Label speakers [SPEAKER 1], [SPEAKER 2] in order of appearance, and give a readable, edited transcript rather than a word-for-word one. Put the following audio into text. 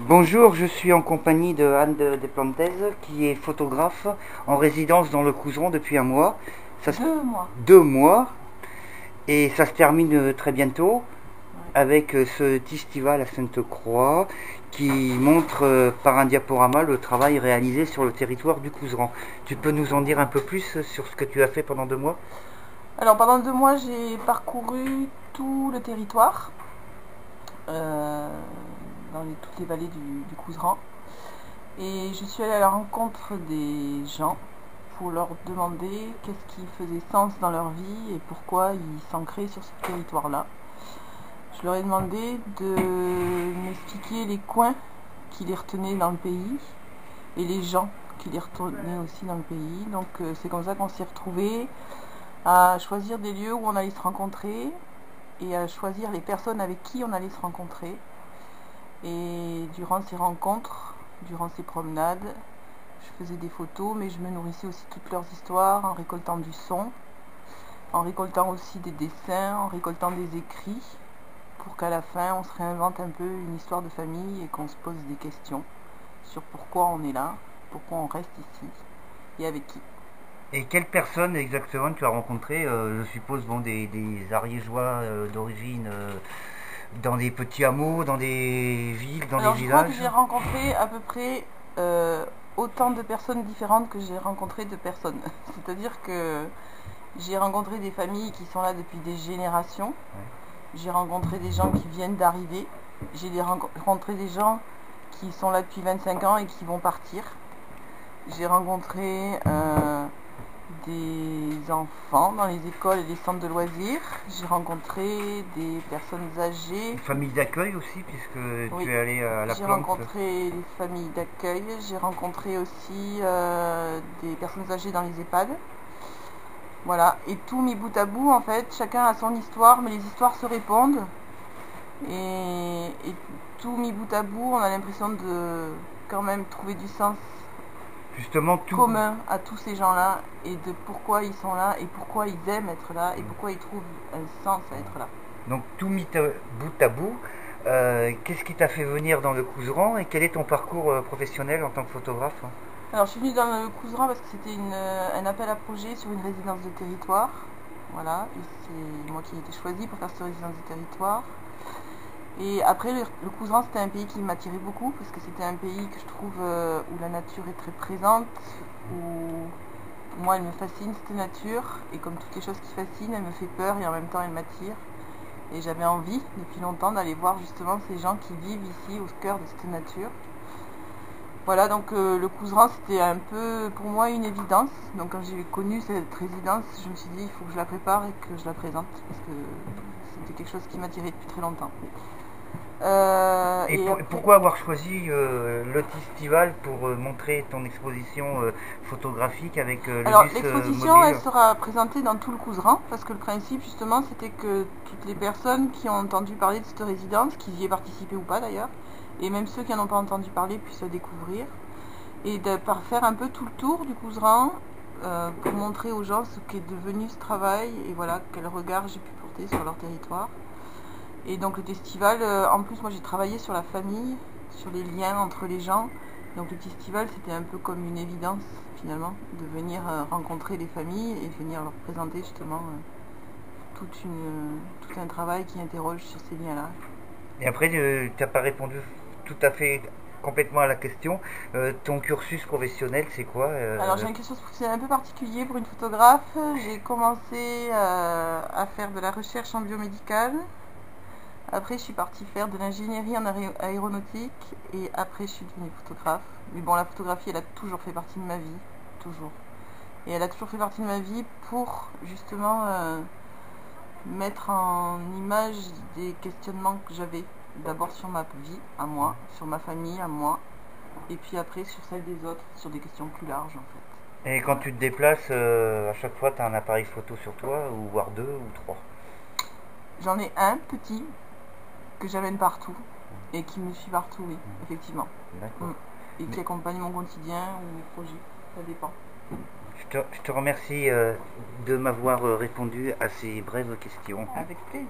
[SPEAKER 1] Bonjour, je suis en compagnie de Anne Desplantes, qui est photographe en résidence dans le Couserans depuis un mois.
[SPEAKER 2] 2 mois.
[SPEAKER 1] 2 mois, et ça se termine très bientôt
[SPEAKER 2] Ouais.
[SPEAKER 1] avec ce festival à Sainte-Croix qui montre par un diaporama le travail réalisé sur le territoire du Couserans. Tu peux nous en dire un peu plus sur ce que tu as fait pendant 2 mois?
[SPEAKER 2] Alors pendant 2 mois, j'ai parcouru tout le territoire, euh, dans toutes les vallées du Couserans. Et je suis allée à la rencontre des gens pour leur demander qu'est-ce qui faisait sens dans leur vie et pourquoi ils s'ancraient sur ce territoire-là. Je leur ai demandé de m'expliquer les coins qui les retenaient dans le pays et les gens qui les retenaient aussi dans le pays. Donc c'est comme ça qu'on s'est retrouvés à choisir des lieux où on allait se rencontrer et à choisir les personnes avec qui on allait se rencontrer. Et durant ces rencontres, durant ces promenades, je faisais des photos, mais je me nourrissais aussi de toutes leurs histoires en récoltant du son, en récoltant aussi des dessins, en récoltant des écrits, pour qu'à la fin on se réinvente un peu une histoire de famille et qu'on se pose des questions sur pourquoi on est là, pourquoi on reste ici et avec qui.
[SPEAKER 1] Et quelles personnes exactement tu as rencontrées? Je suppose des Ariégeois d'origine, dans des petits hameaux, dans des villes, dans des
[SPEAKER 2] Alors je crois que
[SPEAKER 1] villages.
[SPEAKER 2] j'ai rencontré à peu près autant de personnes différentes que j'ai rencontré de personnes. C'est-à-dire que j'ai rencontré des familles qui sont là depuis des générations.
[SPEAKER 1] Ouais.
[SPEAKER 2] J'ai rencontré des gens qui viennent d'arriver. J'ai rencontré des gens qui sont là depuis 25 ans et qui vont partir. J'ai rencontré des enfants dans les écoles et les centres de loisirs. J'ai rencontré des personnes âgées.
[SPEAKER 1] Une famille d'accueil aussi, puisque
[SPEAKER 2] Oui.
[SPEAKER 1] tu es allé à la
[SPEAKER 2] J'ai
[SPEAKER 1] plante.
[SPEAKER 2] rencontré les familles d'accueil. J'ai rencontré aussi des personnes âgées dans les EHPAD. Voilà. Et tout mis bout à bout, en fait, chacun a son histoire, mais les histoires se répondent. Et tout mis bout à bout, on a l'impression de quand même trouver du sens
[SPEAKER 1] Justement, tout.
[SPEAKER 2] commun à tous ces gens-là et de pourquoi ils sont là et pourquoi ils aiment être là et pourquoi ils trouvent un sens à être là.
[SPEAKER 1] Donc tout mis bout à bout, qu'est-ce qui t'a fait venir dans le Couserans et quel est ton parcours professionnel en tant que photographe?
[SPEAKER 2] Alors je suis venue dans le Couserans parce que c'était un appel à projet sur une résidence de territoire. Voilà, et c'est moi qui ai été choisie pour faire cette résidence de territoire. Et après, le Couserans, c'était un pays qui m'attirait beaucoup parce que c'était un pays que je trouve où la nature est très présente, où moi elle me fascine cette nature, et comme toutes les choses qui fascinent, elle me fait peur et en même temps elle m'attire. Et j'avais envie depuis longtemps d'aller voir justement ces gens qui vivent ici au cœur de cette nature. Voilà, donc le Couserans c'était un peu pour moi une évidence. Donc quand j'ai connu cette résidence, je me suis dit il faut que je la prépare et que je la présente parce que c'était quelque chose qui m'attirait depuis très longtemps.
[SPEAKER 1] Pourquoi avoir choisi le festival pour montrer ton exposition photographique avec
[SPEAKER 2] Alors
[SPEAKER 1] le bus
[SPEAKER 2] l'exposition
[SPEAKER 1] mobile?
[SPEAKER 2] elle sera présentée dans tout le Couserans parce que le principe justement c'était que toutes les personnes qui ont entendu parler de cette résidence, qui y aient participé ou pas d'ailleurs, et même ceux qui n'en ont pas entendu parler puissent la découvrir et de faire un peu tout le tour du Couserans pour montrer aux gens ce qu'est devenu ce travail et voilà quel regard j'ai pu porter sur leur territoire. Et donc le festival, en plus moi j'ai travaillé sur la famille, sur les liens entre les gens. Donc le festival c'était un peu comme une évidence finalement de venir rencontrer les familles et de venir leur présenter justement tout un travail qui interroge sur ces liens-là.
[SPEAKER 1] Et après, tu n'as pas répondu tout à fait complètement à la question. Ton cursus professionnel, c'est quoi?
[SPEAKER 2] Alors j'ai un cursus professionnel un peu particulier pour une photographe. J'ai commencé à faire de la recherche en biomédical. Après, je suis partie faire de l'ingénierie en aéronautique et après, je suis devenue photographe. Mais bon, la photographie, elle a toujours fait partie de ma vie, toujours. Et elle a toujours fait partie de ma vie pour justement mettre en image des questionnements que j'avais. D'abord sur ma vie à moi, sur ma famille à moi, et puis après sur celle des autres, sur des questions plus larges en fait.
[SPEAKER 1] Et quand tu te déplaces, à chaque fois, tu as un appareil photo sur toi, ou voire deux ou trois?
[SPEAKER 2] J'en ai un petit que j'amène partout et qui me suit partout, oui, effectivement.
[SPEAKER 1] D'accord.
[SPEAKER 2] Et qui accompagne mon quotidien ou mes projets, ça dépend.
[SPEAKER 1] Je te remercie de m'avoir répondu à ces brèves questions.
[SPEAKER 2] Avec plaisir.